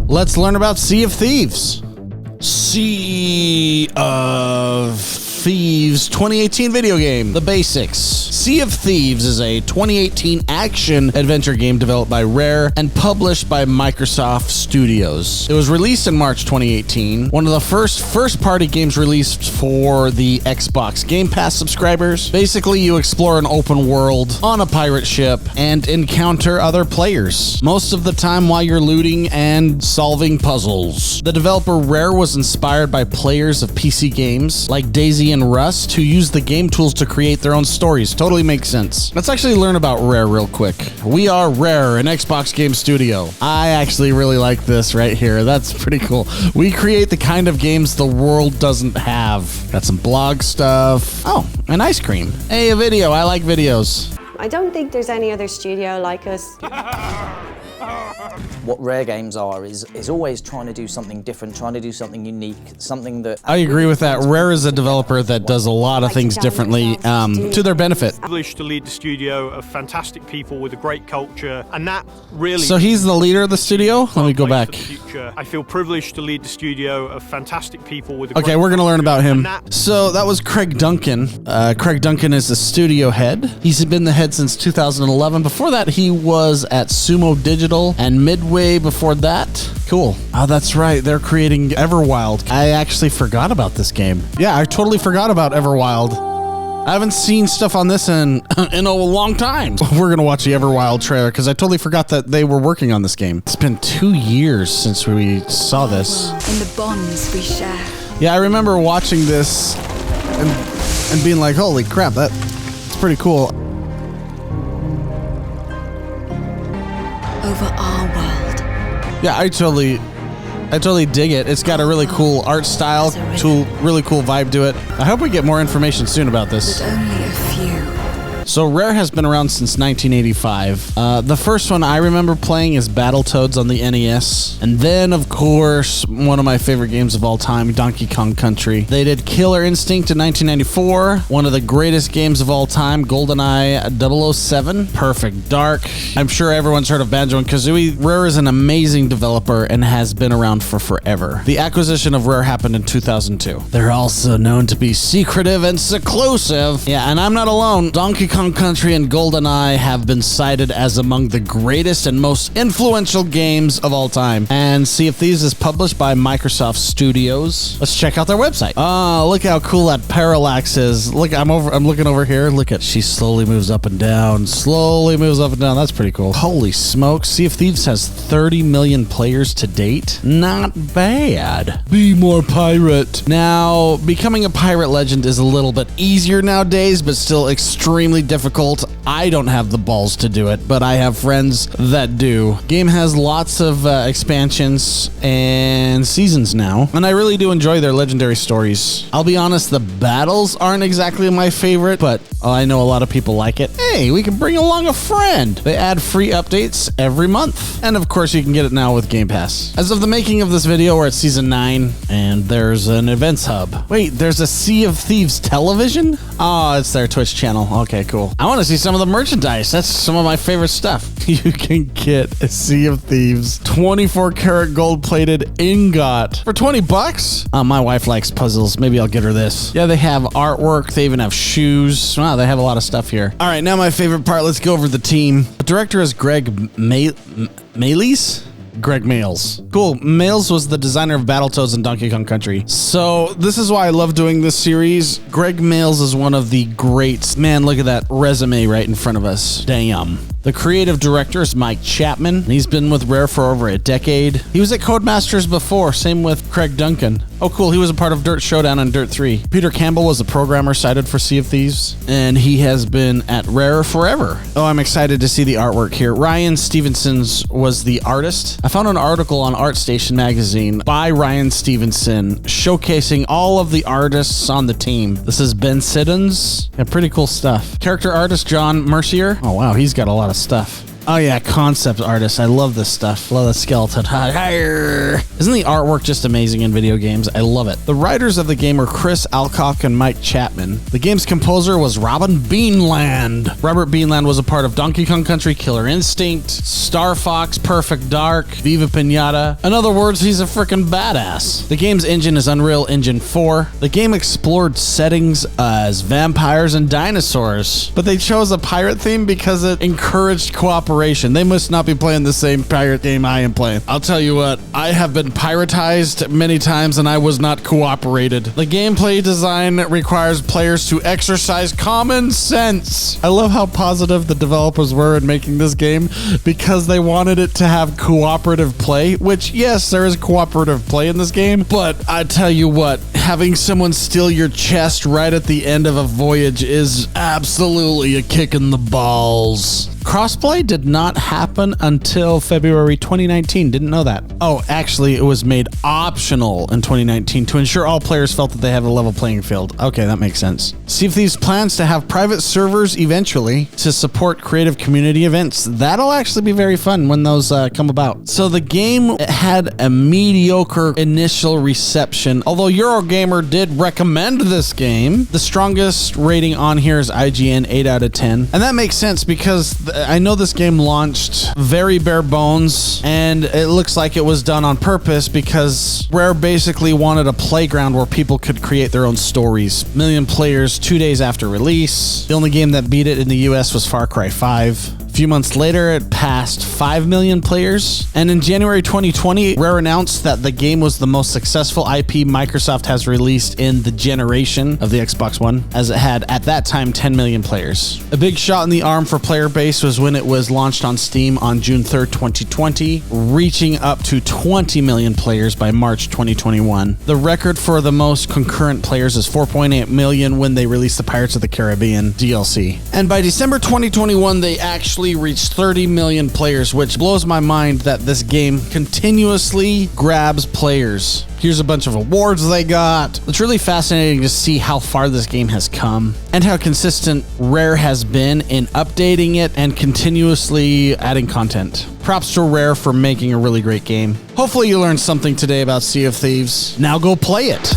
Let's learn about Sea of Thieves. Sea of Thieves 2018 video game. The basics. Sea of Thieves is a 2018 action-adventure game developed by Rare and published by Microsoft Studios. It was released in March 2018, one of the first-party games released for the Xbox Game Pass subscribers. Basically, you explore an open world on a pirate ship and encounter other players, most of the time while you're looting and solving puzzles. The developer Rare was inspired by players of PC games like Daisy and Rust, who use the game tools to create their own stories. Totally makes sense. Let's actually learn about Rare real quick. We are Rare, an Xbox game studio. I actually really like this right here. That's pretty cool. We create the kind of games the world doesn't have. Got some blog stuff. Oh, and ice cream. Hey, a video. I like videos. I don't think there's any other studio like us. What Rare Games are is always trying to do something different, trying to do something unique, something that... I agree with that. Rare is a developer that does a lot of things differently to their benefit. Privileged to lead the studio of fantastic people with a great culture, and that really... So he's the leader of the studio? Let me go back. I feel privileged to lead the studio of fantastic people with a Okay, we're going to learn about him. So that was Craig Duncan. Craig Duncan is the studio head. He's been the head since 2011. Before that, he was at Sumo Digital and Midway before that. Cool. Oh, that's right. They're creating Everwild. I actually forgot about this game. Yeah, I totally forgot about Everwild. I haven't seen stuff on this in a long time. We're going to watch the Everwild trailer because I totally forgot that they were working on this game. It's been 2 years since we saw this. In the bonds we share. Yeah, I remember watching this and being like, holy crap, that's pretty cool. Over our world. Yeah, I totally dig it. It's got a really cool art style, really cool vibe to it. I hope we get more information soon about this. But only a few. So Rare has been around since 1985. The first one I remember playing is Battletoads on the NES. And then, of course, one of my favorite games of all time, Donkey Kong Country. They did Killer Instinct in 1994. One of the greatest games of all time, GoldenEye 007. Perfect Dark. I'm sure everyone's heard of Banjo-Kazooie. Rare is an amazing developer and has been around for forever. The acquisition of Rare happened in 2002. They're also known to be secretive and seclusive. Yeah, and I'm not alone. Donkey Kong Country and GoldenEye have been cited as among the greatest and most influential games of all time. And Sea of Thieves is published by Microsoft Studios. Let's check out their website. Oh, look how cool that parallax is. Look, I'm looking over here. Look at, she slowly moves up and down. Slowly moves up and down. That's pretty cool. Holy smokes. Sea of Thieves has 30 million players to date. Not bad. Be more pirate. Now, becoming a pirate legend is a little bit easier nowadays, but still extremely difficult. I don't have the balls to do it, but I have friends that do. Game has lots of expansions and seasons now, and I really do enjoy their legendary stories. I'll be honest, the battles aren't exactly my favorite, but I know a lot of people like it. Hey, we can bring along a friend. They add free updates every month, and of course you can get it now with Game Pass. As of the making of this video, we're at season 9, and there's an events hub. Wait, there's a Sea of Thieves television? Oh, it's their Twitch channel. Okay, cool. I want to see some of the merchandise. That's some of my favorite stuff. You can get a Sea of Thieves 24 karat gold plated ingot for 20 bucks. My wife likes puzzles. Maybe I'll get her this. Yeah, they have artwork. They even have shoes. Wow, they have a lot of stuff here. All right, now my favorite part. Let's go over the team. The director is Greg Mayles. Greg Mayles. Cool. Mayles was the designer of Battletoads and Donkey Kong Country. So this is why I love doing this series. Greg Mayles is one of the greats. Man, look at that resume right in front of us. Damn. The creative director is Mike Chapman. He's been with Rare for over a decade. He was at Codemasters before, same with Craig Duncan. Oh, cool. He was a part of Dirt Showdown and Dirt 3. Peter Campbell was the programmer cited for Sea of Thieves, and he has been at Rare forever. Oh, I'm excited to see the artwork here. Ryan Stevenson was the artist. I found an article on ArtStation magazine by Ryan Stevenson showcasing all of the artists on the team. This is Ben Siddons. Yeah, pretty cool stuff. Character artist John Mercier. Oh, wow. He's got a lot of stuff. Oh yeah, concept artists. I love this stuff. Love the skeleton. Isn't the artwork just amazing in video games? I love it. The writers of the game are Chris Alcock and Mike Chapman. The game's composer was Robin Beanland. Robert Beanland was a part of Donkey Kong Country, Killer Instinct, Star Fox, Perfect Dark, Viva Pinata. In other words, he's a freaking badass. The game's engine is Unreal Engine 4. The game explored settings as vampires and dinosaurs, but they chose a pirate theme because it encouraged cooperation. They must not be playing the same pirate game I am playing. I'll tell you what, I have been piratized many times and I was not cooperated. The gameplay design requires players to exercise common sense. I love how positive the developers were in making this game because they wanted it to have cooperative play, which yes, there is cooperative play in this game, but I tell you what, having someone steal your chest right at the end of a voyage is absolutely a kick in the balls. Crossplay did not happen until February 2019. Didn't know that. Oh, actually, it was made optional in 2019 to ensure all players felt that they have a level playing field. Okay, that makes sense. Sea of Thieves plans to have private servers eventually to support creative community events. That'll actually be very fun when those come about. So the game had a mediocre initial reception, although Eurogamer did recommend this game. The strongest rating on here is IGN 8 out of 10. And that makes sense because I know this game launched very bare bones, and it looks like it was done on purpose because Rare basically wanted a playground where people could create their own stories. Million players 2 days after release. The only game that beat it in the US was Far Cry 5. A few months later, it passed 5 million players. And in January 2020, Rare announced that the game was the most successful IP Microsoft has released in the generation of the Xbox One, as it had, at that time, 10 million players. A big shot in the arm for player base was when it was launched on Steam on June 3rd, 2020, reaching up to 20 million players by March 2021. The record for the most concurrent players is 4.8 million when they released the Pirates of the Caribbean DLC. And by December 2021, they actually reached 30 million players, which blows my mind that this game continuously grabs players. Here's a bunch of awards they got. It's really fascinating to see how far this game has come and how consistent Rare has been in updating it and continuously adding content. Props to Rare for making a really great game. Hopefully you learned something today about Sea of Thieves. Now go play it.